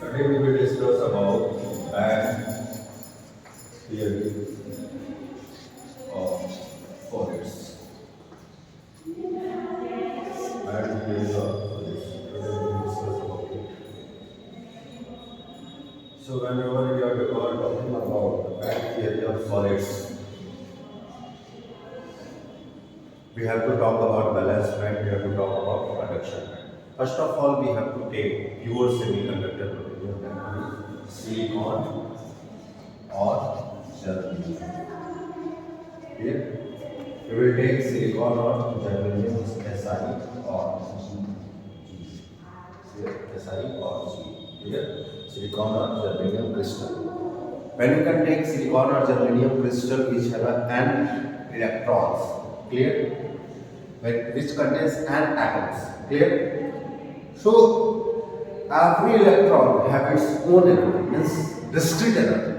Today we will discuss about band theory of solids. Band theory of solids. Today we will discuss about it. So whenever we are talking about the band theory of solids, we have to talk about valence band, we have to talk about conduction band. First of all, we have to take pure semiconductor material, that means silicon or germanium. Here, we will take silicon or germanium, Si or G. Si or G. Here, silicon or germanium crystal. When you can take silicon or germanium crystal which have an electrons, clear? Which contains an atoms, clear? So every electron have its own energy, means discrete energy.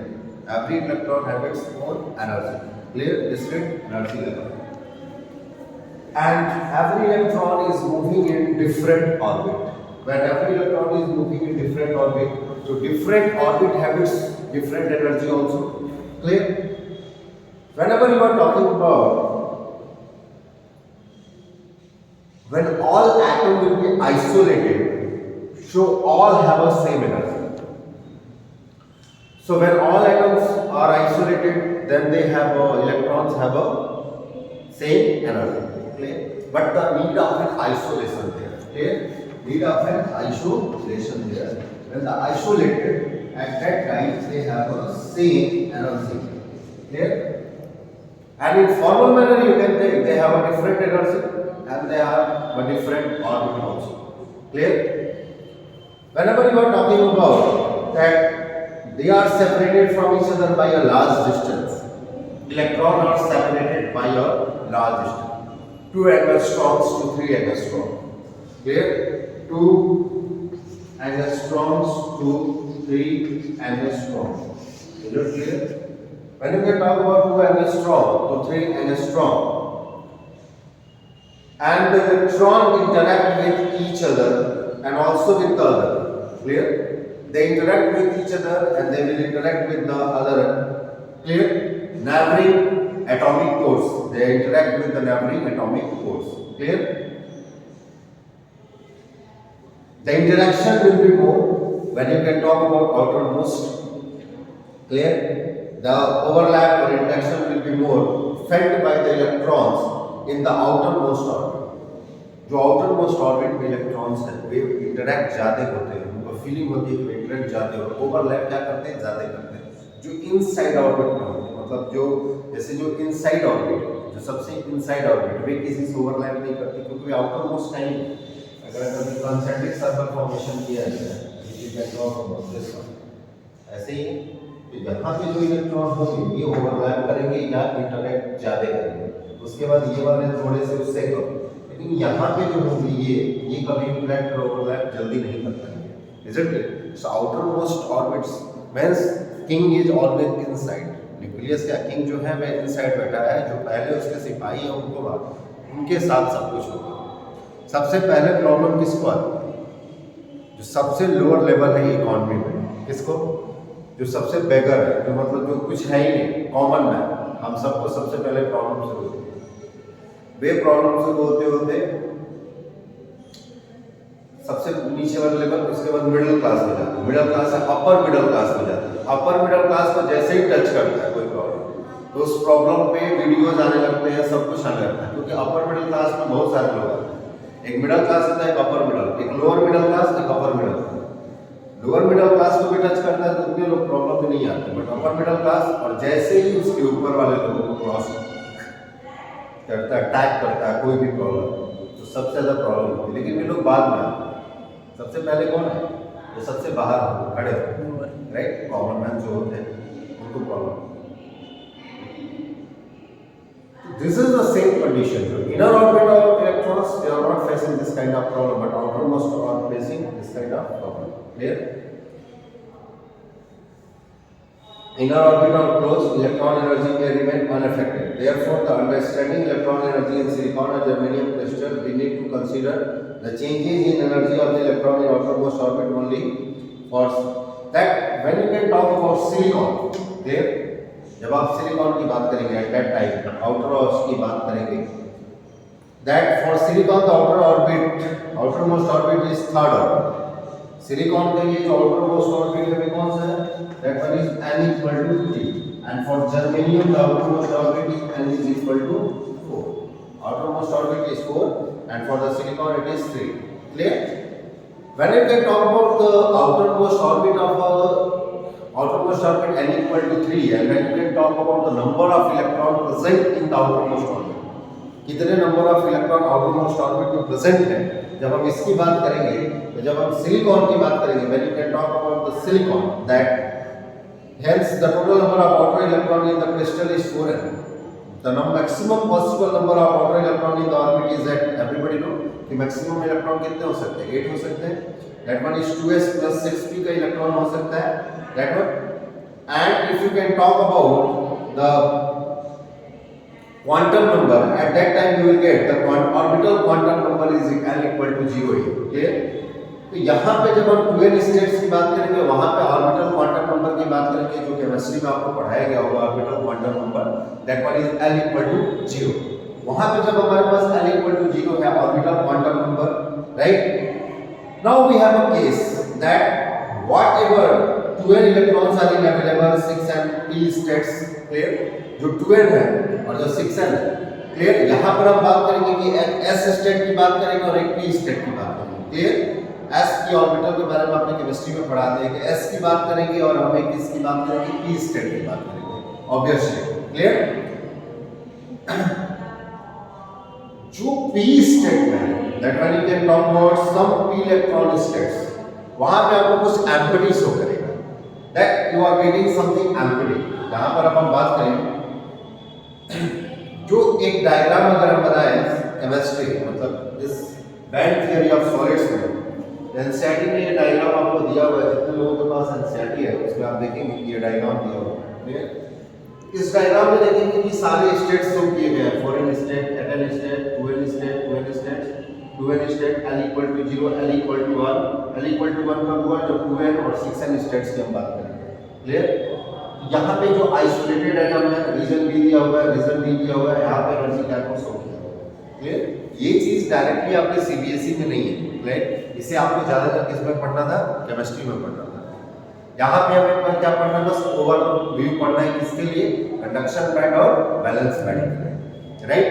Every electron have its own energy, clear? Discrete energy level. And every electron is moving in different orbit. When every electron is moving in different orbit, so different orbit have its different energy also, clear? Whenever you are talking about when all atoms will be isolated, so all have a same energy. So when all atoms are isolated, then they have electrons have a same energy. Clear? But the need of an isolation there. Clear? Need of an isolation there. When the isolated, at that time they have a same energy. Clear? And in formal manner you can take they have a different energy. And they are a different orbit also. Clear? Whenever you are talking about that they are separated from each other by a large distance, electrons are separated by a large distance. 2 angstroms to 3 angstroms. Clear? 2 angstroms to 3 angstroms. Is it clear? When you can talk about 2 angstrom to 3 angstrom, and the electron interact with each other and also with the other. Clear? They interact with each other and they will interact with the other. Clear? Neighboring atomic cores. They interact with the neighboring atomic cores. Clear? The interaction will be more when you can talk about outermost. Clear? The overlap or interaction will be more felt by the electrons in the outermost orbit. जो outermost orbit में electrons हैं वे interact ज़्यादा होते हैं, उनको feeling होती है कि वे interact ज़्यादा और overlap क्या करते हैं, ज़्यादा करते हैं। जो inside orbit में होते हैं, मतलब जो जैसे जो inside orbit, जो सबसे inside orbit वे किसी से overlap नहीं करते क्योंकि वे outermost नहीं है। अगर कभी concentric circle formation किया जाए, you can talk about this one, ऐसे ही तो यहाँ पे जो इलेक्ट्रॉन होंगे ये ओवरलैप करेंगे या इंटरैक्ट ज़्यादा करेंगे, उसके बाद ये वाले थोड़े से उससे कम, लेकिन यहाँ पे जो होंगे ये कभी इंटरैक्ट और ओवरलैप जल्दी नहीं कर पाएंगे। Is it? So outer most orbits means king is always inside. Nucleus का किंग जो है वह इनसाइड बैठा है, जो पहले उसके सिपाही हैं उनके साथ सब कुछ होगा। सबसे पहले प्रॉब्लम किसको आती है? जो सबसे लोअर लेवल है इकोनॉमी में, किसको? जो सबसे बेगर है, जो मतलब जो कुछ है ही नहीं, कॉमन मैन, हम सबको सबसे पहले प्रॉब्लम शुरू होती है। वे प्रॉब्लम शुरू होते होते सबसे नीचे वाले लेवल, उसके बाद मिडिल क्लास में जाते हैं, मिडिल क्लास से अपर मिडिल क्लास में जाते हैं। अपर मिडिल क्लास को जैसे ही टच करता है कोई प्रॉब्लम तो उस प्रॉब्लम पे वीडियोज आने लगते हैं, सब कुछ आने लगता है, क्योंकि अपर मिडिल क्लास में बहुत सारे लोग आते हैं। एक मिडिल क्लास होता है, एक अपर मिडिल, एक लोअर मिडिल क्लास, एक upper middle class. Lower middle class को भी टच करता है तो उतने लोग प्रॉब्लम में नहीं आते, बट अपर मिडिल क्लास और जैसे ही उसके ऊपर वाले लोगों को क्रॉस करता है, अटैक करता है कोई भी प्रॉब्लम, तो सबसे ज़्यादा प्रॉब्लम होती है। लेकिन ये लोग बाद में आते हैं। सबसे पहले कौन है? जो सबसे बाहर खड़े हो, राइट, कॉमन मैन जो होते हैं उनको problem. This is the same condition. So inner orbit of electrons, they are not facing this kind of problem, but outermost are facing this kind of problem. Clear? Inner orbit are closed, electron energy may remain unaffected. Therefore, the understanding electron energy in silicon or germanium crystal, we need to consider the changes in energy of the electron in outermost orbit only for that when you can talk about silicon, clear? जब आप silicon की बात करेंगे at that time outer की बात करेंगे, that for silicon the outermost orbit is third orbit. Silicon के लिए जो outermost orbit है कौन सा है? That one is n equal to 3, and for germanium the outermost orbit is n is equal to 4. Outermost orbit is 4, and for the silicon it is 3. Clear? When you can talk about the outermost orbit n equal to 3, and when you can talk about the number of electron present in the outermost orbit, कितने number of electron outermost orbit में present है, जब हम इसकी बात करेंगे, तो जब हम सिलिकॉन की बात करेंगे, when you can talk about the silicon, that hence the total number of outer electron in the crystal is 4n. The maximum possible number of outer electron in the orbit is that everybody know कि maximum electron कितने हो सकते हैं? 8 हो सकते हैं. That one is 2s plus 6p का electron हो सकता है. That one. And if you can talk about the quantum number, at that time you will get the orbital quantum number is n equal to 0 here. Clear? तो यहाँ पे जब हम 2n states की बात करेंगे, वहाँ पे ऑर्बिटल क्वांटम नंबर की बात करेंगे, जो केमिस्ट्री में आपको पढ़ाया गया होगा, orbital quantum number that one is n equal to 0. वहाँ पे जब हमारे पास n इक्वल टू 0 है orbital quantum number, right? Now we have a case that whatever 2n electrons are in available 6n p states, clear? जो 2n है और जो 6n है, क्लियर? यहाँ पर हम बात करेंगे कि एक s स्टेट की बात करेंगे और एक p स्टेट की बात करेंगे, क्लियर? s की ऑर्बिटल के बारे में आपने केमिस्ट्री में पढ़ा दिया कि s की बात करेंगे और हम एक किसकी बात करेंगे? p स्टेट की बात करेंगे, ऑब्वियसली, क्लियर? जो p स्टेट में है, that when you can talk about some p electron states, वहां पे आपको कुछ एम्प्टी शो करेगा, that you are getting something empty. यहां पर अब हम बात करें जो एक डायग्राम अगर हम बनाएं केमिस्ट्री, मतलब इस बैंड थियरी ऑफ सॉलिड्स में, एनसीईआरटी में ये डायग्राम आपको दिया हुआ है. जितने लोगों के पास एनसीईआरटी है उसमें आप देखेंगे कि ये डायग्राम दिया हुआ है. इस डायग्राम में देखेंगे कि सारे स्टेट्स शो किए गए हैं, 4n state, 8n state, 2n state, 2n state, 2n state, l equal to 0, l equal to 1, l equal to 1 कब हुआ? जब 2n और 6n स्टेट्स की हम बात करेंगे, क्लियर? यहाँ पे जो आइसोलेटेड एटम है, रीजन बी दिया हुआ है, रीजन डी दिया हुआ है, यहाँ पे एनर्जी कैलकुलेट शो किया हुआ है, क्लियर? ये चीज डायरेक्टली आपके सीबीएसई में नहीं है, क्लियर? इसे आपको ज्यादातर किसमें पढ़ना था? केमिस्ट्री में पढ़ना था. यहाँ पे हमें क्या पढ़ना है? बस ओवरव्यू पढ़ना है, किसके लिए? कंडक्शन बैंड और वैलेंस बैंड के लिए, राइट?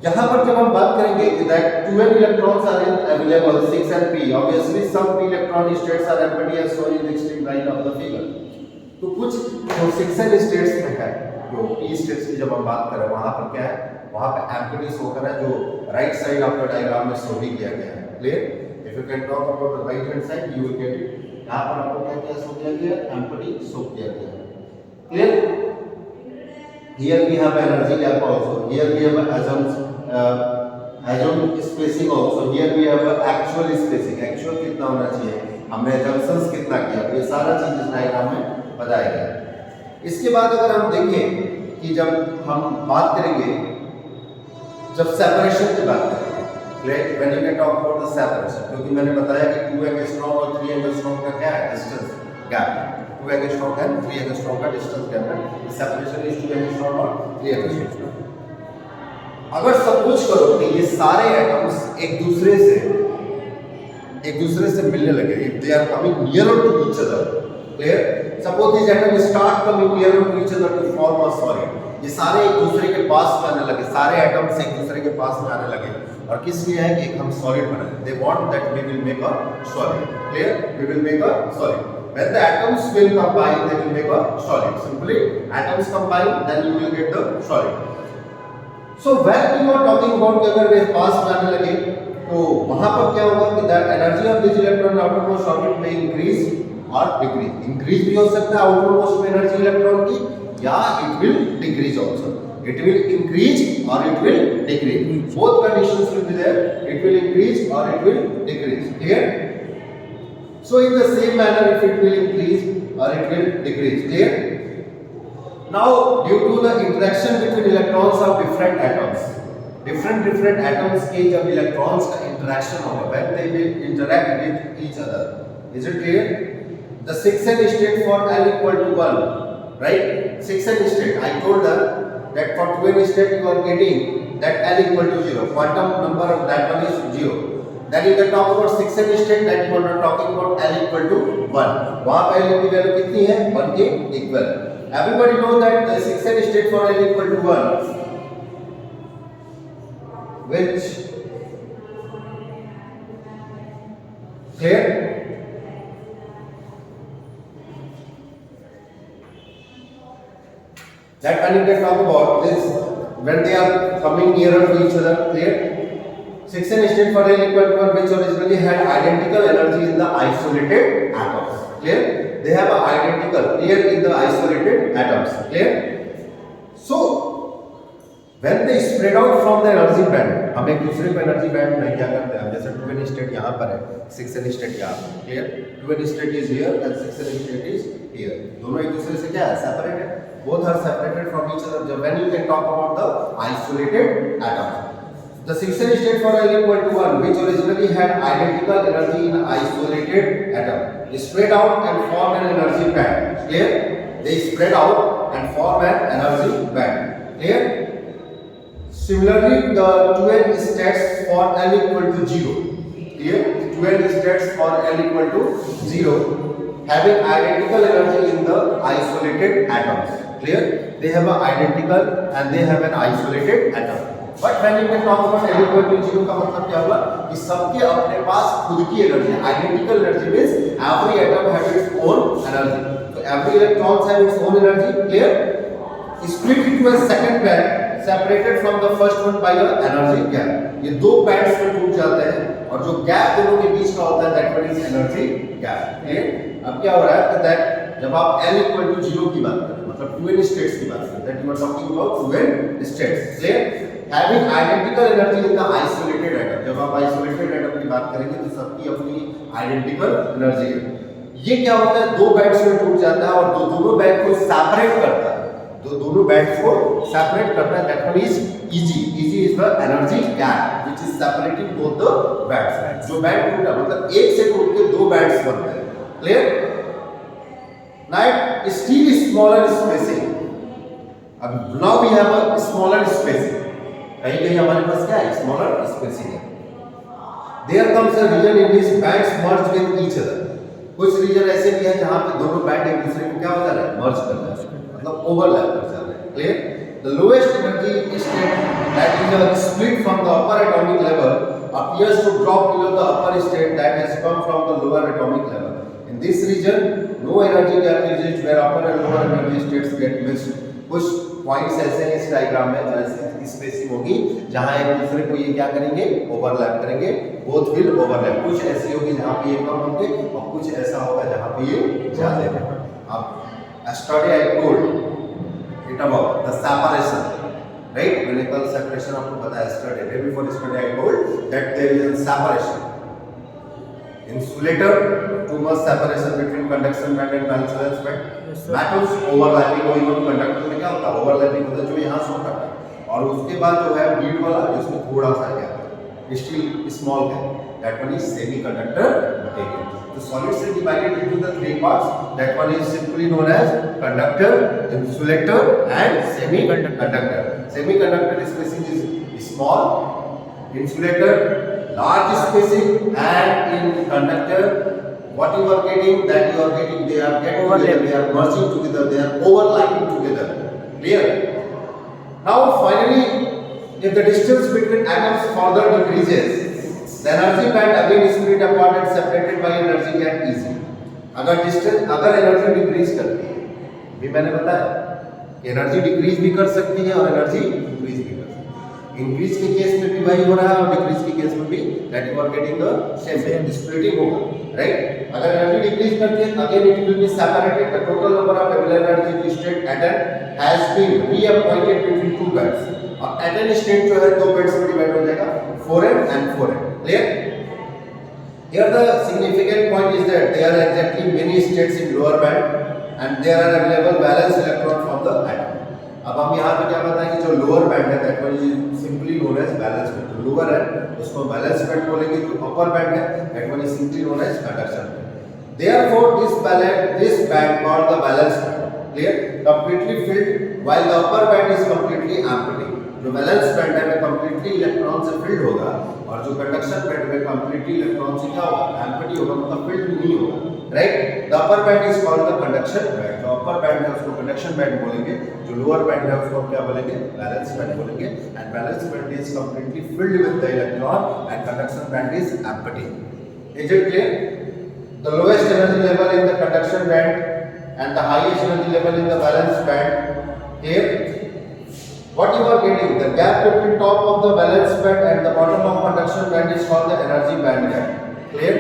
यहाँ पर जब हम बात करेंगे कि that 2n electrons are available 6n p, obviously some p electron states are empty as shown in the extreme right of the figure. तो कुछ जो 6n स्टेट्स में है, जो p स्टेट्स की जब हम बात करें, वहां पर क्या है? वहां पे एम्प्टी शो कर रहा है, जो right side of the diagram में शो भी किया गया है, clear? If you can talk about the right hand side you will get it. यहाँ पर आपको क्या क्या शो किया गया? एम्प्टी शो किया गया है, clear? Here we have energy gap also. Here we have atom spacing also. Here we have actual spacing. Actual कितना होना चाहिए? हमने जंक्शंस कितना किया? ये सारा चीज इस डायग्राम में बताया गया. इसके बाद अगर हम देखें कि जब हम बात करेंगे, जब सेपरेशन की बात करेंगे, right? When you can talk about the separation, क्योंकि मैंने बताया कि 2 एंगस्ट्रॉम और 3 एंगस्ट्रॉम का क्या है? Distance gap. 2 एंगस्ट्रॉम है, 3 एंगस्ट्रॉम का डिस्टेंस गैप है. सेपरेशन इज 2 एंगस्ट्रॉम और 3 एंगस्ट्रॉम. अगर सपोज करो कि ये सारे एटम्स एक दूसरे से मिलने लगे, if they are coming nearer to each other, clear? Suppose this atom start coming nearer to each other to form a solid. ये सारे एक दूसरे के पास में आने लगे, सारे एटम्स एक दूसरे के पास में आने लगे, और किस लिए है कि एक हम सॉलिड बनाए. They want that we will make a solid, clear? We will make a solid. When the atoms will combine, they will make a solid. Simply, atoms combine, then you will get the solid. So when you are talking about कि अगर वे पास में आने लगे, तो वहाँ पर क्या होगा कि that energy of this electron outermost orbit may increase or decrease. Increase भी हो सकता है outermost में energy electron की, या it will decrease also. It will increase or it will decrease. Both conditions will be there. It will increase or it will decrease. Clear? So in the same manner, if it will increase or it will decrease, clear? Now, due to the interaction between electrons of different atoms के जब electrons का interaction होगा, when they will interact with each other, Is it clear? The 6n state for L equal to 1, right? 6n state. I told her that for 2n state you are getting that L equal to 0. Quantum number of that one is 0. Then you can talk about 6n state, that you are talking about L equal to 1. वहाँ पे L की value कितनी है? 1 के equal. Everybody know that the 6n state for L equal to 1, which clear? That when you can talk about this, when they are coming nearer to each other, clear? 6n state for L equal to 1, which originally had identical energy in the isolated atoms. Clear? They have a identical, clear, in the isolated atoms. Clear? So when they spread out from the energy band, हम एक दूसरे को energy band में क्या करते हैं? जैसे 2n state यहाँ पर है, 6n state यहाँ पर. Clear? 2n state is here and 6n state is here. दोनों एक दूसरे से क्या है? Separate है. Both are separated from each other. When you can talk about the isolated atoms, the 6n state for L equal to 1, which originally had identical energy in isolated atom, spread out and form an energy band. Clear? They spread out and form an energy band. Clear? Similarly, the 2n states for L equal to 0. Clear? 2n states for L equal to 0, having identical energy in the isolated atoms. Clear? They have an identical and they have an isolated atom. But when you can talk about L equal to 0 का मतलब क्या हुआ? कि सबके अपने पास खुद की energy है. Identical energy means every atom has its own energy. So every electrons have its own energy. Clear? Split into a second band separated from the first one by a energy gap. ये दो bands में टूट जाते हैं और जो gap दोनों के बीच का होता है that one is energy gap. Clear? अब क्या हो रहा है? that जब आप L equal to 0 की बात करें, मतलब 2n states की बात करें, that you are talking about 2n states. Clear? Having identical energy in the isolated atom. जब आप isolated atom की बात करेंगे तो सबकी अपनी identical energy है. ये क्या होता है? दो बैंड्स में टूट जाता है और दोनों बैंड को सेपरेट करता है. दोनों बैंड्स को सेपरेट करता है. That one is Eg. Eg is the energy gap which is separating both the bands. जो बैंड टूटा मतलब एक से टूट के दो बैंड्स बनते हैं. Clear? Now still smaller spacing. अब now we have a smaller spacing. कहीं कहीं हमारे पास क्या है? स्मॉलर स्पेसिंग है. There comes a region in which bands merge with each other. कुछ रीजन ऐसे भी है जहाँ पे दोनों बैंड एक दूसरे को क्या हो जा रहा है? मर्ज कर जा रहे हैं, मतलब ओवरलैप कर जा रहे हैं. Clear? The lowest energy state, that is a split from the upper atomic level, appears to drop below the upper state that has come from the lower atomic level. In this region, no energy gap exists where upper and lower energy states get mixed. कुछ points ऐसे हैं इस diagram में जैसे spacing होगी जहां एक दूसरे को ये क्या करेंगे? ओवरलैप करेंगे. Both will overlap. कुछ ऐसी होगी जहां पे ये कम होंगे और कुछ ऐसा होगा जहां पे ये ज्यादा होंगे. अब yesterday I told it about the separation, right? Clinical separation आपको पता है. yesterday, day before yesterday I told that there is a separation. Insulator, too much separation between conduction band and valence band. Metals overlapping going on. Conductor में क्या होता है? Overlapping होता है जो यहाँ शो करता है. और उसके बाद जो है बीट वाला जिसमें थोड़ा सा गैप है, still small gap, that one is semiconductor material. The solids are divided into the three parts. That one is simply known as conductor, insulator and semiconductor. Semiconductor spacing is small, insulator large spacing, and in conductor what you are getting, that you are getting, they are getting together, they are merging together, they are overlapping together. Clear? Now finally, if the distance between atoms further decreases, the energy band again is split apart and separated by energy gap easy. अगर energy decrease करती है, भी मैंने बताया कि energy decrease भी कर सकती है और एनर्जी इंक्रीज भी कर सकती है. इंक्रीज के केस में भी वही हो रहा है और डिक्रीज के केस में भी that you are getting the same splitting होगा. राइट? अगर एनर्जी डिक्रीज करती है again it will be separated. The total number of available energy state at N has been reappointed between two bands. अब at N state जो है दो bands में divide हो जाएगा, 4n and 4n. Clear? Here the significant point is that there are exactly many states in lower band and there are available valence electron from the atom. अब हम यहाँ पे क्या बताएं कि जो लोअर बैंड है that one is simply known as valence band. Lower है उसको वैलेंस बैंड बोलेंगे. जो अपर बैंड है that one is simply known as conduction band. Therefore, this band called the valence band, clear, completely filled, while the upper band is completely empty. जो valence band है में completely electron से field होगा और जो conduction band में completely electron से क्या होगा, एम्प्टी होगा, मतलब फिल्ड नहीं होगा, right. The upper band is called the conduction band. जो अपर बैंड है उसको कंडक्शन बैंड बोलेंगे, जो लोअर बैंड है उसको क्या बोलेंगे, वैलेंस बैंड बोलेंगे। And valence band is completely filled with the electron and conduction band is empty. Is it clear? The lowest energy level in the conduction band and the highest energy level in the valence band. Here, what you are getting, the gap between top of the valence band and the bottom of conduction band is called the energy band gap. Clear?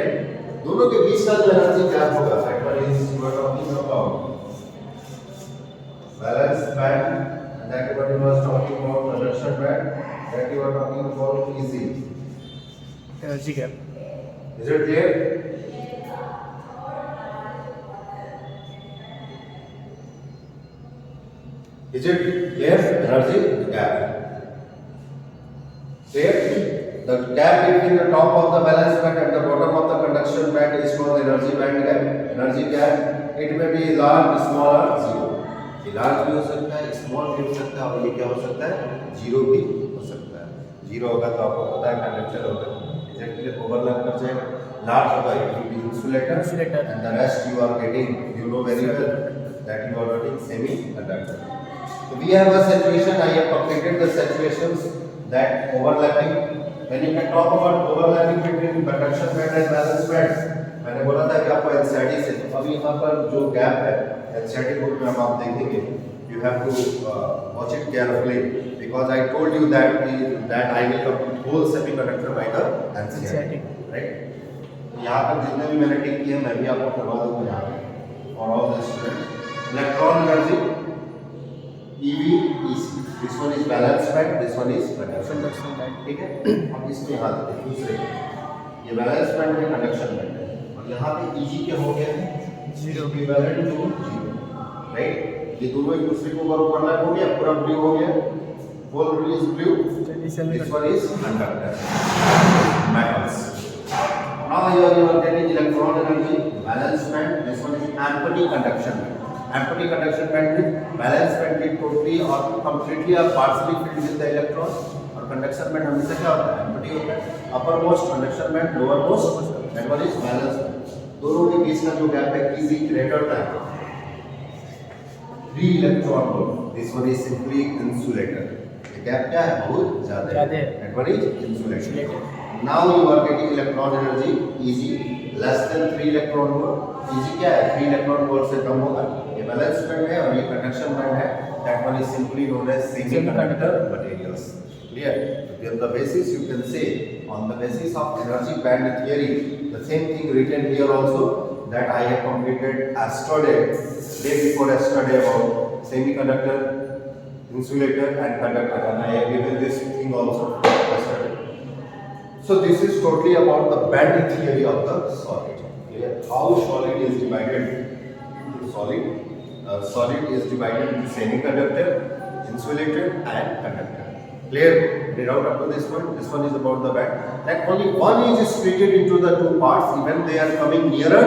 दोनों के बीच का जो energy gap होगा, that one is you are talking about valence band, and that one you are talking about conduction band, that you are talking about easy energy gap. Is it clear? Is it clear? Energy gap. Clear? The gap between the top of the valence band and the bottom of the conduction band is called energy band gap. Energy gap. It may be large, small or zero. ये large भी हो सकता है, small भी हो सकता है और ये क्या हो सकता है, zero भी हो सकता है। Zero होगा तो आपको पता है कंडक्टर होगा, exactly overlap कर जाएगा। Large होगा it will be insulator, and the rest you are getting, you know very well that you are getting semiconductor. So we have a situation, I have completed the situations that overlapping. When you can talk about overlapping between conduction band and valence band, मैंने बोला था कि आपको NCERT से, अभी यहाँ पर जो गैप है NCERT बुक में आप देखेंगे, you have to watch it carefully because I told you that I will complete whole semiconductor by the NCERT, right? यहाँ पर जितने भी मैंने टिक किए मैं भी आपको करवा दूँगा यहाँ पे for all the students. Electron energy EV, EC. This one is valence band, this one is conduction band. ठीक है? अब इसमें यहाँ देखिए दूसरे, ये valence band है, conduction band है, और यहाँ पे EG क्या हो गया है? Zero. Equivalent to zero, right? ये दोनों एक दूसरे को ओवरलैप हो गया, पूरा ब्लू हो गया, whole blue is blue. This one is conductor, metals. Now here you are getting electron energy, valence band. This one is empty conduction band. Empty conduction band with valence band with totally or completely or partially filled with the electron, और conduction band हमेशा क्या होता है, empty होता है। Upper most conduction band, lower most, that one is valence band. दोनों के बीच का जो गैप है easy greater than 3 electron volt. This one is simply insulator. ये गैप क्या है, बहुत ज़्यादा है। That one is insulator. Now you are getting electron energy easy less than 3 electron volt. easy क्या है, 3 electron volt से कम होगा। valence band है और ये conduction band है, that one is simply known as semiconductor materials. Clear? On the basis you can say, on the basis of energy band theory, the same thing written here also, that I have completed yesterday, day before yesterday, about semiconductor, insulator and conductor, and I have given this thing also yesterday. So this is totally about the band theory of the solid. Clear? How solid is divided into solid. Solid is divided into semiconductor, insulator and conductor. Clear? Read out up to this one. This one is about the band. That only one is split into the two parts. Even they are coming nearer,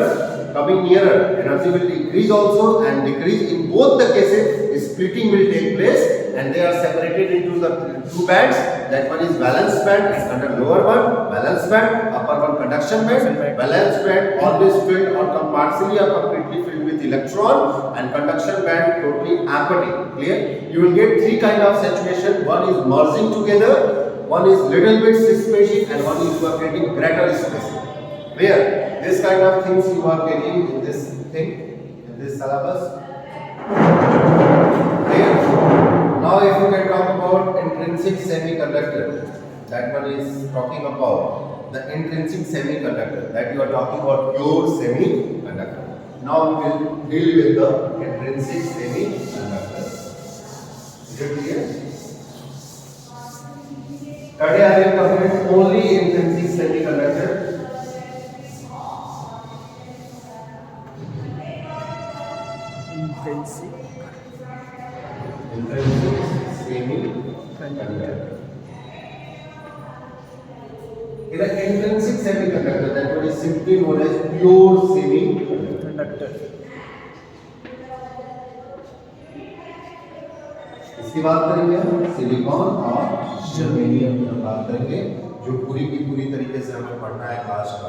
energy will increase also and decrease. In both the cases, splitting will take place and they are separated into the two bands. That one is valence band and lower one, valence band, upper one conduction band. Valence band always filled or partially or completely filled with electron, and conduction band totally empty. Clear? You will get three kind of situation. One is merging together, one is little bit spacing, and one is you are getting greater spacing. Clear? This kind of things you are getting in this thing, in this syllabus. Clear? Now if you can talk about intrinsic semiconductor, that one is talking about the intrinsic semiconductor, that you are talking about pure semiconductor. Now we will deal with the intrinsic semiconductor. Is it clear? Today I will complete only intrinsic semiconductor. Intrinsic semiconductor. In an intrinsic semiconductor, that one is simply known as pure semiconductor. conductor. इसकी बात करेंगे हम silicon और germanium की बात करेंगे, जो पूरी की पूरी तरीके से हमें पढ़ना है क्लास का,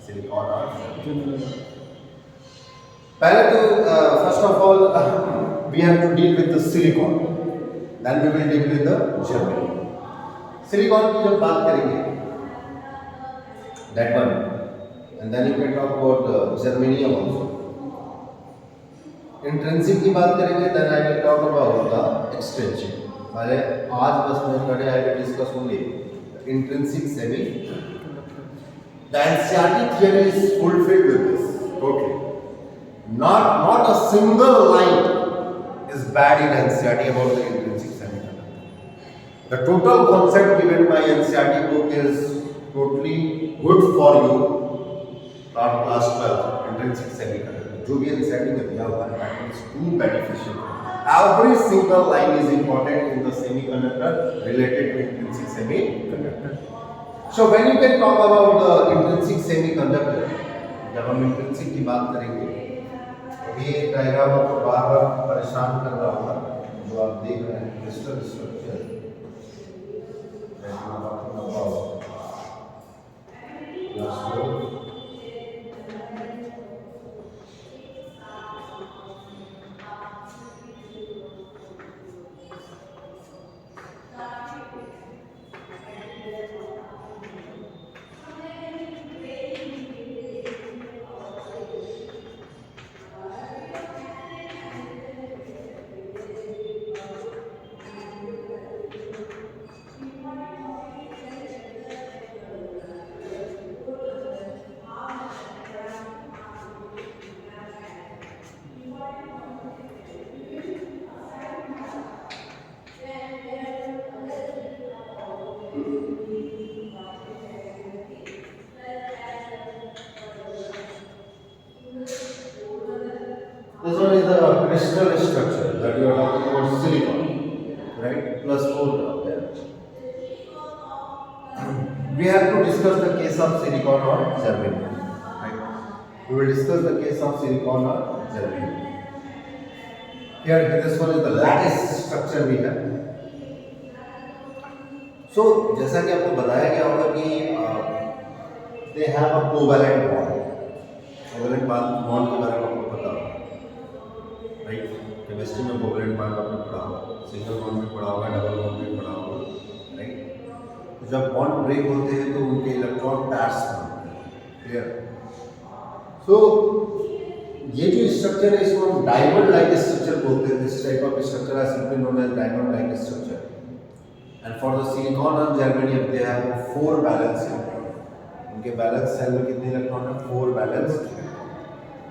सिलिकॉन और Germanium. पहले तो first of all we have to deal with the silicon, then we will deal with the germanium. Silicon की जब बात करेंगे that one, and then you can talk about germanium also. Intrinsic की बात करेंगे, then I will talk about the extension. पहले आज बस मैं today I will discuss only intrinsic semi. The NCERT theory is fulfilled with this totally. Not a single line is bad in NCERT about the intrinsic semiconductor. The total concept given by NCERT book is totally good for you from class 12 intrinsic semiconductor. जो भी NCERT में दिया हुआ है that is too beneficial. Every single line is important in the semiconductor related to intrinsic semiconductor. So when you can talk about the intrinsic semiconductor, जब हम intrinsic की बात करेंगे, ये डायग्राम आपको बार बार परेशान कर रहा होगा, जो आप देख रहे हैं crystal structure. This one is the crystal structure that you are talking about, silicon, right? Plus 4 there. We have to discuss the case of silicon or germanium, right? We will discuss the case of silicon or germanium. Here, this one is the lattice structure we have. So, जैसा कि आपको बताया गया होगा कि they have a covalent bond. Covalent bond के बारे में आपको पता होगा, राइट? केमिस्ट्री में कोवलेंट बॉन्ड आपने पढ़ा होगा, सिंगल बॉन्ड में पढ़ा होगा, डबल बॉन्ड में पढ़ा होगा, राइट? तो जब बॉन्ड ब्रेक होते हैं तो उनके इलेक्ट्रॉन पैर्स बनते हैं, क्लियर? सो ये जो स्ट्रक्चर है इसको हम डायमंड लाइक स्ट्रक्चर बोलते हैं। This type of structure are simply known as diamond like structure. And for the silicon and germanium they have 4 valence electron. उनके बैलेंस सेल में कितने इलेक्ट्रॉन है? 4 वैलेंस।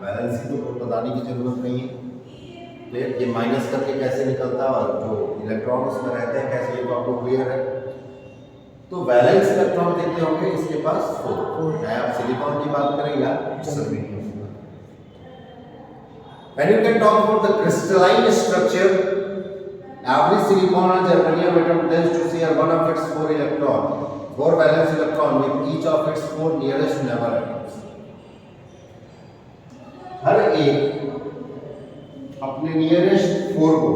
वैलेंस ही तो बताने की जरूरत नहीं है, ये माइनस करके कैसे निकलता है और जो इलेक्ट्रॉन उसमें रहते हैं कैसे, ये तो आपको क्लियर है। तो वैलेंस इलेक्ट्रॉन कितने होंगे इसके पास? 4। चाहे आप सिलिकॉन की बात करें या जर्मेनियम की बात। When you can talk about the crystalline structure, every silicon and germanium atom tends to share one of its 4 electron, 4 valence electron with each of its 4 nearest neighbor atoms. हर एक अपने nearest 4 को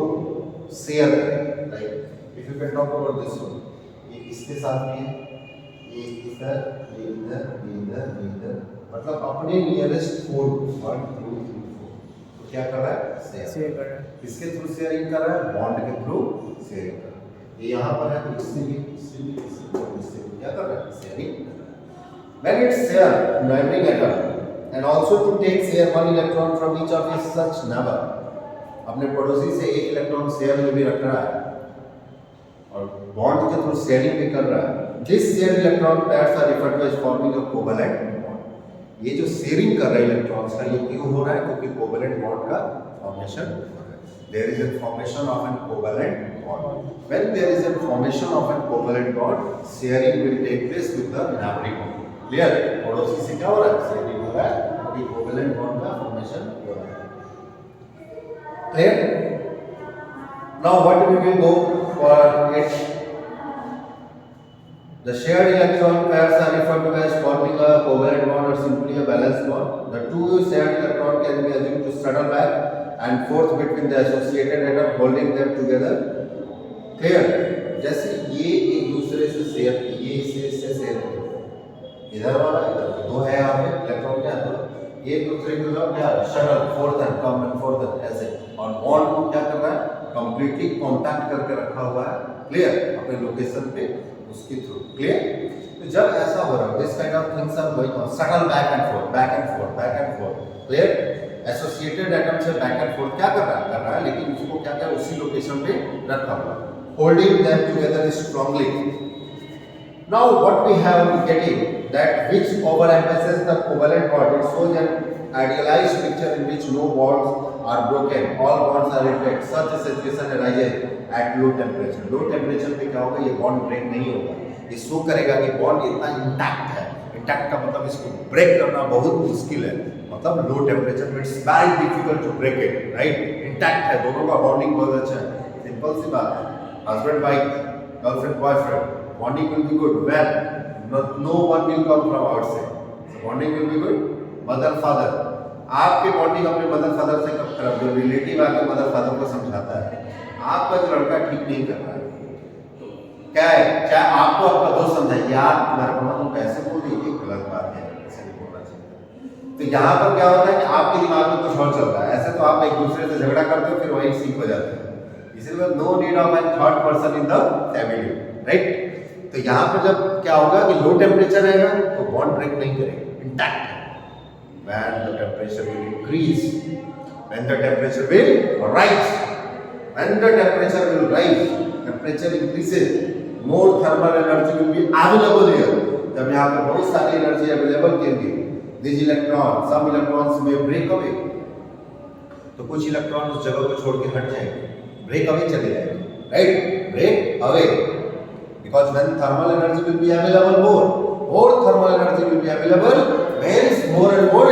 share करें, right? If you can talk about this one, ये इसके साथ भी है, ये इधर, ये इधर, ये इधर, ये इधर, मतलब अपने नियरेस्ट 4 1 2 3 4 तो क्या कर रहा है? शेयर कर रहा है। किसके थ्रू शेयरिंग कर रहा है? बॉन्ड के थ्रू शेयरिंग कर रहा है। ये यहाँ पर है तो इससे भी क्या कर रहा है? शेयरिंग कर रहा है। When it share neighboring atom and also to take share 1 electron from each of its such neighbor, अपने पड़ोसी से 1 इलेक्ट्रॉन शेयर में भी रख रहा है और बॉन्ड के थ्रू शेयरिंग भी कर रहा है। This share electron pairs are referred to as forming a covalent bond. ये जो शेयरिंग कर रहा है इलेक्ट्रॉन्स का, ये क्यों हो रहा है? क्योंकि कोवलेंट बॉन्ड का फॉर्मेशन हो रहा है। There is a formation of an covalent bond. When there is a formation of an covalent bond, sharing will take place with the neighbouring bond. Clear? पड़ोसी से क्या हो रहा है? शेयरिंग हो रहा है क्योंकि कोवलेंट बॉन्ड का फॉर्मेशन हो रहा है। Clear? Now what we will go for it? The shared electron pairs are referred to as forming a covalent bond or simply a valence bond. The two shared electron can be assumed settle back, and fourth between the associated atom holding them together. Clear? जैसे ये एक दूसरे से share, ये इससे share किया, इधर वाला इधर दो है यहाँ पे इलेक्ट्रॉन के अंदर, एक दूसरे के साथ क्या shuttle fourth and come and fourth ऐसे, और बॉन्ड को क्या कर रहा है कंप्लीटली कॉन्टैक्ट करके रखा हुआ है. क्लियर? अपने लोकेशन पे उसके थ्रू. क्लियर? तो जब ऐसा हो रहा है this kind of things are going on, shuttle back and forth back and forth back and forth. Clear? Associated atom से बैक एंड फोर्थ क्या कर रहा है लेकिन उसको क्या क्या उसी लोकेशन पे रखा हुआ है, holding them together strongly. Now what we have getting that which overemphasizes the covalent bond. It shows an idealized picture in which no bonds are broken, all bonds are intact. Such a situation arises at low temperature. Low temperature पे क्या होगा, ये bond break नहीं होगा. ये show करेगा कि bond इतना intact है. Intact का मतलब इसको break करना बहुत मुश्किल है. मतलब low temperature में it's very difficult to break it, right? Intact है, दोनों का bonding बहुत अच्छा है. Simple सी बात है. Husband wife, girlfriend boyfriend, bonding will be good. Well, no one will come from outside. So bonding will be good. Mother father, आपके bonding अपने मदर फादर से कब खराब, जो रिलेटिव आके मदर फादर को समझाता है आपका जो लड़का ठीक नहीं कर रहा है तो क्या है, चाहे आपको आपका दोस्त समझाए यार तुम्हारे मम्मा तुम कैसे बोल रही, ये गलत बात है, ऐसे नहीं बोलना चाहिए. तो यहाँ पर क्या होता है कि आपके दिमाग में कुछ और चलता है. ऐसे तो आप एक दूसरे से झगड़ा करते हो फिर वही सीख हो जाते हैं. इसीलिए no need of an third person in the family, right. तो यहाँ पर जब क्या होगा कि लो टेम्परेचर रहेगा तो बॉन्ड ब्रेक नहीं करेगा, intact. When the temperature will increase, when the temperature will rise, when the temperature will rise, temperature increases, more thermal energy will be available here. जब यहाँ पे बहुत सारी एनर्जी अवेलेबल होंगी, these electrons, some electrons may break away. तो कुछ electron उस जगह को छोड़ के हट जाएंगे, ब्रेक अवे चले जाएंगे, right. Break away because when thermal energy will be available more thermal energy will be available, means more and more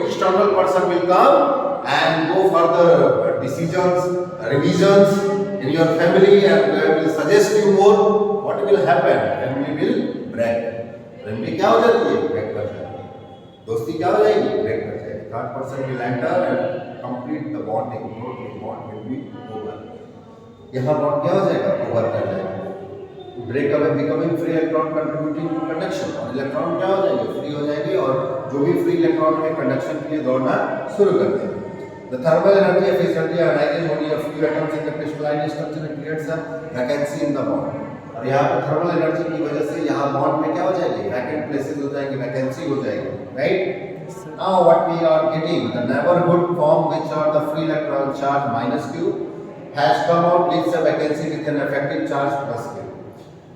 external person will come and go for the decisions, revisions in your family and they will suggest you more. What will happen? Family will break. Family क्या हो जाती है, break कर जाएगी. दोस्ती क्या हो जाएगी, break कर जाएगी. Third person will enter and complete the bonding. Bond will be over. यहाँ bond क्या हो जाएगा, over कर जाएगा. Break away becoming free electron contributing to conduction, और इलेक्ट्रॉन क्या हो जाएंगे, फ्री हो जाएंगे और जो भी फ्री इलेक्ट्रॉन में कंडक्शन के लिए दौड़ना शुरू कर देंगे. The thermal energy efficiently arises only of few atoms in the crystalline structure and creates a vacancy in the bond. और यहाँ पर थर्मल एनर्जी की वजह से यहाँ बॉन्ड में क्या हो जाएंगे, वैकेंट प्लेसेस हो जाएंगे, वैकेंसी हो जाएगी, right. Now what we are getting, the neighbourhood form which are the free electron charge -q has come out leaves a vacancy with an effective charge +q.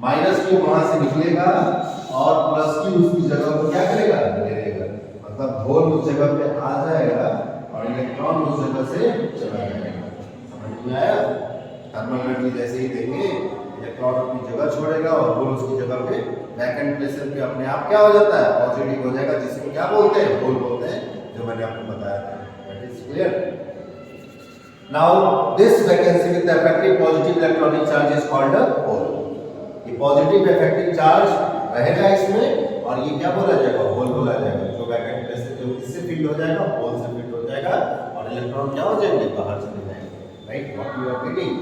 -q वहां से निकलेगा और +q उसकी जगह को क्या करेगा, ले लेगा. मतलब होल उस जगह पे आ जाएगा और इलेक्ट्रॉन उस जगह से चला जाएगा. समझ में आया? थर्मल एनर्जी जैसे ही देंगे इलेक्ट्रॉन अपनी जगह छोड़ेगा और होल उसकी जगह पे वैकेंट प्लेसेस पे अपने आप क्या हो जाता है, पॉजिटिव हो जाएगा, जिसको क्या बोलते हैं, होल बोलते हैं, जो मैंने आपको बताया था. That is clear. Now this vacancy with the effective positive electronic charge is called a hole. ये पॉजिटिव इफेक्टिव चार्ज रहेगा इसमें और ये क्या बोला जाएगा, होल बोला जाएगा. जो वैकेंट प्लेस जो इससे फील्ड हो जाएगा, होल से फील्ड हो जाएगा और इलेक्ट्रॉन क्या हो जाएंगे, बाहर चले जाएंगे, right. What you are getting,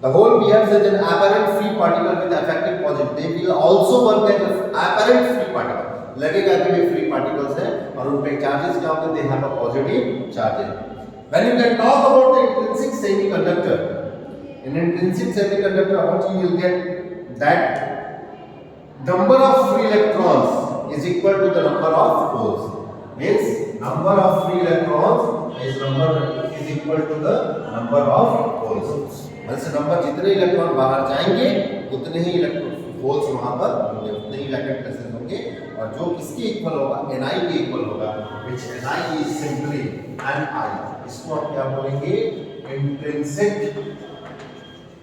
the hole behaves as an apparent free particle with effective positive. They will also work as apparent free particle. लगेगा कि ये फ्री पार्टिकल्स हैं और उन पे चार्जेस क्या होते हैं, they have a positive charges. When you can talk about the intrinsic semiconductor, in intrinsic semiconductor what you will get, that number of free electrons is equal to the number of holes. Means number of free electrons is equal to the number of holes. मतलब number जितने electron बाहर जाएंगे उतने ही electron holes वहां पर होंगे, उतने ही vacant places होंगे. और जो किसके इक्वल होगा, Ni के इक्वल होगा, which Ni is simply Ni. इसको आप क्या बोलेंगे,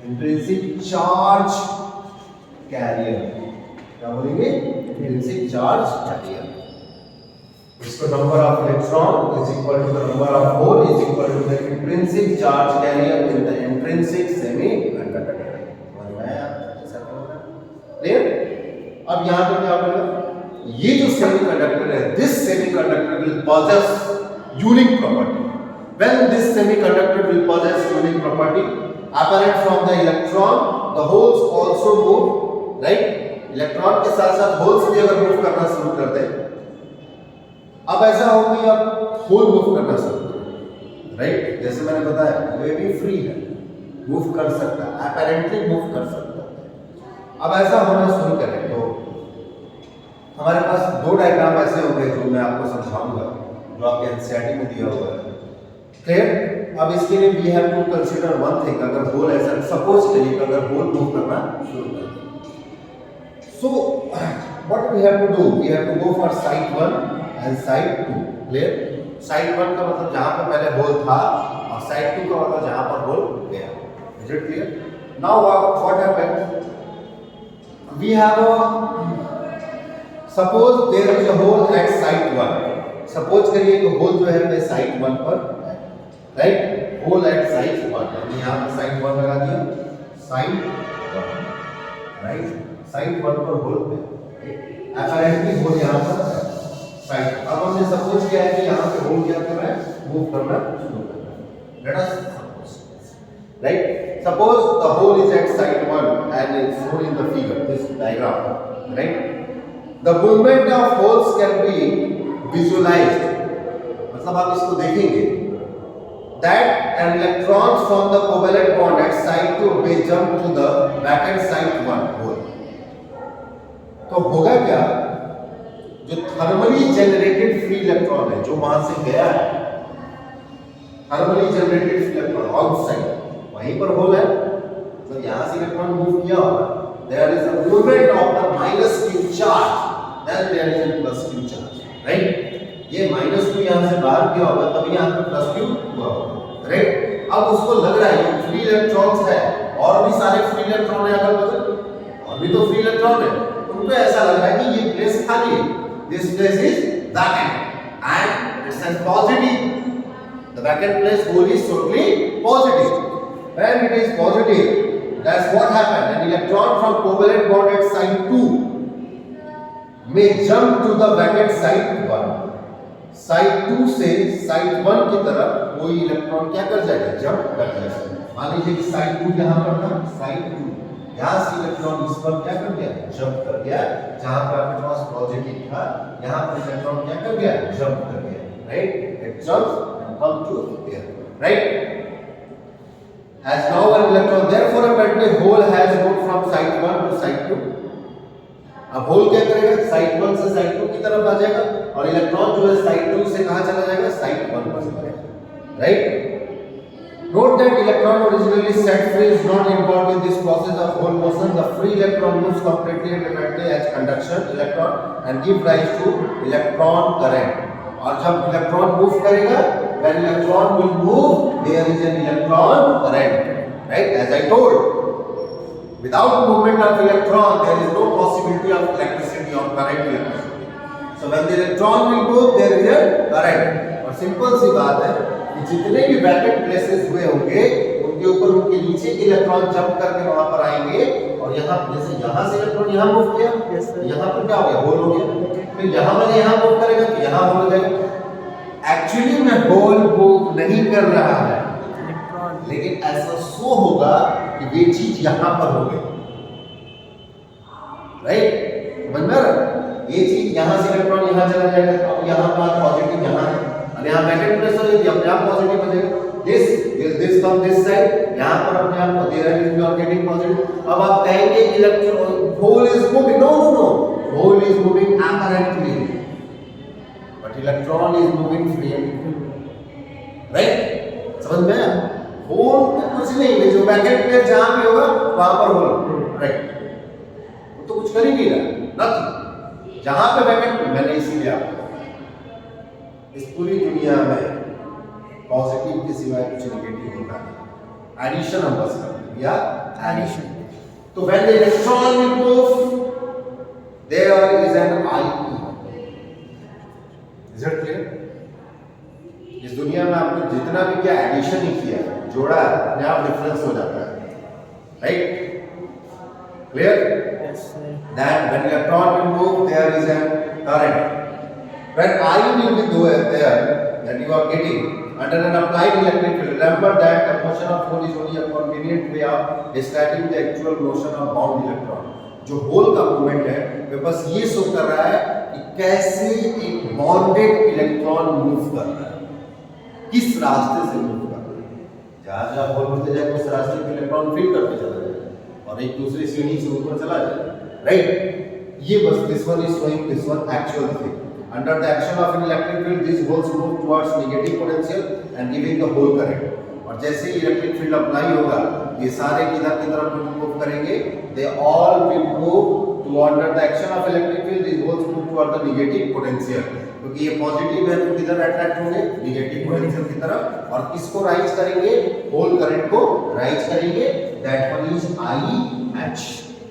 इंट्रिंसिक चार्ज कैरियर. क्या बोलेंगे, इंट्रिंसिक चार्ज कैरियर. इसको number of electron is equal to the number of hole is equal to the intrinsic charge carrier in the intrinsic semiconductor. समझ में आया? ऐसा होगा, क्लियर. अब यहां पे क्या होगा, ये जो सेमीकंडक्टर है, this semiconductor will possess unique property. When this semiconductor will possess unique property apparent from the electron, the holes also move, right? Electron के साथ साथ होल्स भी अगर मूव करना शुरू कर दे, अब ऐसा हो कि अब होल मूव करना शुरू कर, राइट? जैसे मैंने बताया ये भी फ्री है, मूव कर सकता है, अपैरेंटली मूव कर सकता है। अब ऐसा होना शुरू करें तो हमारे पास दो डायग्राम ऐसे होंगे जो मैं आपको समझाऊंगा, जो आपके एनसीईआरटी में दिया हुआ है। क्लियर? अब इसके लिए we have to consider one thing, अगर होल ऐसा सपोज करिए कि अगर होल मूव करना शुरू कर दे, so what we have to do, we have to go for site 1 and site 2. clear? site 1 का मतलब जहां पर पहले होल था और site 2 का मतलब जहां पर होल गया। is it clear? now what happened, we have a suppose there is a hole at site 1, suppose करिए कि होल जो है वो site 1 पर है, राइट? होल एट site 1, हमने यहां पर site 1 लगा दिया, site 1, राइट? साइड 1 पर होल पे अपैरेंटली होल यहां पर साइड। अब हमने सपोज किया है कि यहां पे होल क्या कर रहा है, मूव करना शुरू कर रहा है। Let us suppose, right? Suppose the hole is at side 1 and it's shown in the figure, this diagram, right? the movement of holes can be visualized, मतलब आप इसको देखेंगे that an electrons from the covalent bond at side 2 may jump to the vacant site 1 hole। तो होगा क्या, जो thermally generated free electron है जो वहां से गया है, thermally generated free electron outside, वहीं पर होल है, तो यहां से इलेक्ट्रॉन मूव किया होगा, there is a movement of the minus q charge, then there is a plus q charge, right? ये माइनस q यहां से बाहर गया होगा तभी यहां पे प्लस q हुआ होगा, राइट? अब उसको लग रहा है ये फ्री इलेक्ट्रॉन्स है और भी सारे फ्री इलेक्ट्रॉन है अगल बगल, और भी तो फ्री इलेक्ट्रॉन है, उनको ऐसा लग रहा है कि ये प्लेस खाली है, this place is vacant and it's an positive, the vacant place hole is totally positive. When it is positive, that's what happened, an electron from covalent bond at side 2 may jump to the vacant side 1। Side 2 से side 1 की तरफ कोई electron क्या कर जाएगा, jump कर जाएगा। मान लीजिए कि साइड 2 यहां पर था, साइड 2 यहां से इलेक्ट्रॉन इस पर क्या कर गया, जंप कर गया, जहां पर आपके पास पॉजिटिव था यहां पर इलेक्ट्रॉन क्या कर गया, जंप कर गया, right? It jumps and come to here, right? as now an electron, therefore apparently hole has moved from site 1 to site 2। अब होल क्या करेगा, साइट 1 से साइट 2 की तरफ आ जाएगा और इलेक्ट्रॉन जो है साइट 2 से कहां चला जाएगा, साइट 1 पर चला जाएगा, right? Note that electron originally set free is not involved in this process of hole motion. The free electron moves completely independently as conduction electron and give rise to electron current। और जब electron move करेगा, when electron will move, there is an electron current, right? As I told, without movement of electron, there is no possibility of electricity or current electricity। So when the electron will move, there is a current। और simple सी बात है, जितने भी vacant places हुए होंगे उनके ऊपर उनके नीचे के इलेक्ट्रॉन जंप करके वहां पर आएंगे और यहां जैसे यहां से इलेक्ट्रॉन यहां मूव किया, यहां पर क्या हो गया, होल हो गया, फिर यहां वाले यहां मूव करेगा तो यहां होल हो जाएगा। एक्चुअली में होल मूव नहीं कर रहा है, लेकिन ऐसा सो होगा कि ये चीज यहां पर हो गई, राइट? समझ में आ रहा है? ये चीज यहां से इलेक्ट्रॉन यहां चला जाएगा, अब यहां पर पॉजिटिव यहां है, और यहां वैकेंट प्लेस हो जाएगी, अपने आप पॉजिटिव हो जाएगा, दिस कम दिस साइड, यहां पर अपने आप there is not getting positive. अब आप कहेंगे electron hole is moving, no no no, hole is moving apparently but electron is moving freely, right? समझ में आया? होल कुछ नहीं है, जो वैकेंट प्लेस जहां भी होगा वहां पर होल, राइट? वो तो कुछ कर ही नहीं रहा, नथिंग। जहां पे वैकेंट, मैंने इसीलिए आपको इस पूरी दुनिया में पॉजिटिव के सिवाय कुछ नेगेटिव होता है, एडिशन हम बस करते हैं, या एडिशन। तो when the electron will move, there is an IE। Is it clear? इस दुनिया में आपने जितना भी क्या एडिशन ही किया, जोड़ा है, अपने आप डिफरेंस हो जाता है, right? Clear? Then when electron will move, there is a current। When I will be there, that you are getting, under an applied electric field. Remember that the motion of hole is only a convenient way of describing the actual motion of bound electron. जो whole का movement है वे बस ये show कर रहा है कि कैसे एक बॉन्डेड इलेक्ट्रॉन मूव कर रहा है, किस रास्ते से मूव कर रहा है। जहां जहां होल होते जाए उस रास्ते पे इलेक्ट्रॉन फील करते चला जाए और एक दूसरे सीढ़ी से ऊपर चला जाए, राइट। ये बस this one is showing this one actual thing. Under the action of an electric field, these holes move towards negative potential and giving the hole current. और जैसे ही इलेक्ट्रिक फील्ड अप्लाई होगा, ये सारे किधर की तरफ मूव करेंगे? They all will move to under the action of electric field. These holes move toward the negative potential. क्योंकि ये पॉजिटिव है तो किधर अट्रैक्ट होंगे? नेगेटिव पोटेंशियल की तरफ। और किसको राइज करेंगे? होल करंट को राइज करेंगे। That one is IH.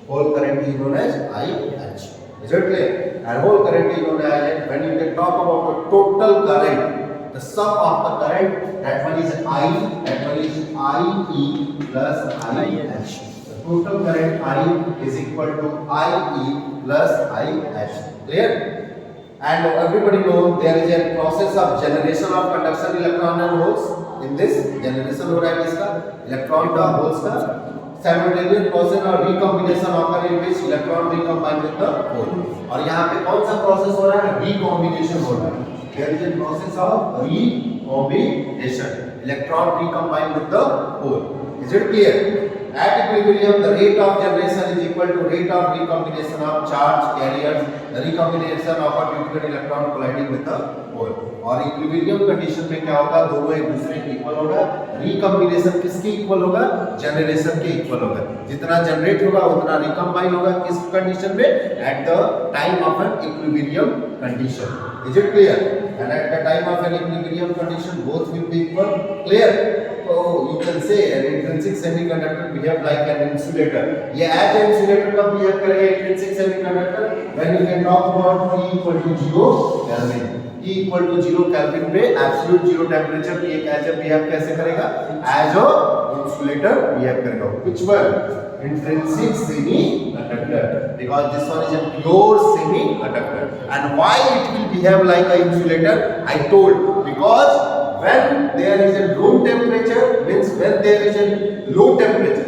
Hole current is known as IH. Is it clear? And whole current is known as, when you can talk about the total current, the sum of the current, that one is I, that one is IE plus IH. The total current I is equal to IE plus IH. Clear? And everybody knows there is a process of generation of conduction electron and holes. In this generation हो रहा है किसका? Electron का, holes का. Simultaneous process और recombination occur in which electron recombine with the hole. और यहाँ पे कौन सा process हो रहा है? Recombination हो रहा है. There is a process of recombination. Electron recombine with the hole. Is it clear? At equilibrium, the rate of generation is equal to rate of recombination of charge carriers. The recombination occurs due to an electron colliding with the hole. और equilibrium condition में क्या होगा? दोनों एक दूसरे के equal होगा। Recombination किसके इक्वल होगा? जनरेशन के इक्वल होगा। जितना जनरेट होगा उतना रिकम्बाइन होगा। किस कंडीशन में? At the time of an equilibrium condition. Is it clear? And at the time of an equilibrium condition both will be equal. Clear? So you can say an intrinsic semiconductor behave like an insulator. ये as an insulator कब behave करेगा intrinsic semiconductor? When you can talk about T equal to 0 Kelvin. T equal to 0 Kelvin पे absolute 0 temperature पे एक as a behave कैसे करेगा? As a insulator behave करेगा. Which one? Intrinsic semiconductor. Because this one is a pure semiconductor. And why it will behave like an insulator? I told because when there is a room temperature, means when there is a low temperature,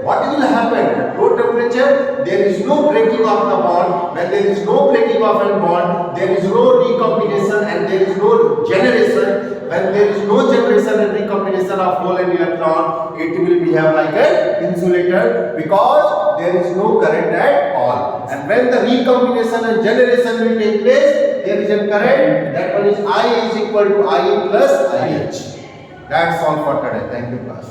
what will happen? At low temperature there is no breaking of the bond. When there is no breaking of a bond, there is no recombination and there is no generation. When there is no generation and recombination of hole and electron, it will behave like an insulator because there is no current at all. And when the recombination and generation will take place, there is a current. That one is I is equal to IE plus IH. That's all for today. Thank you, class.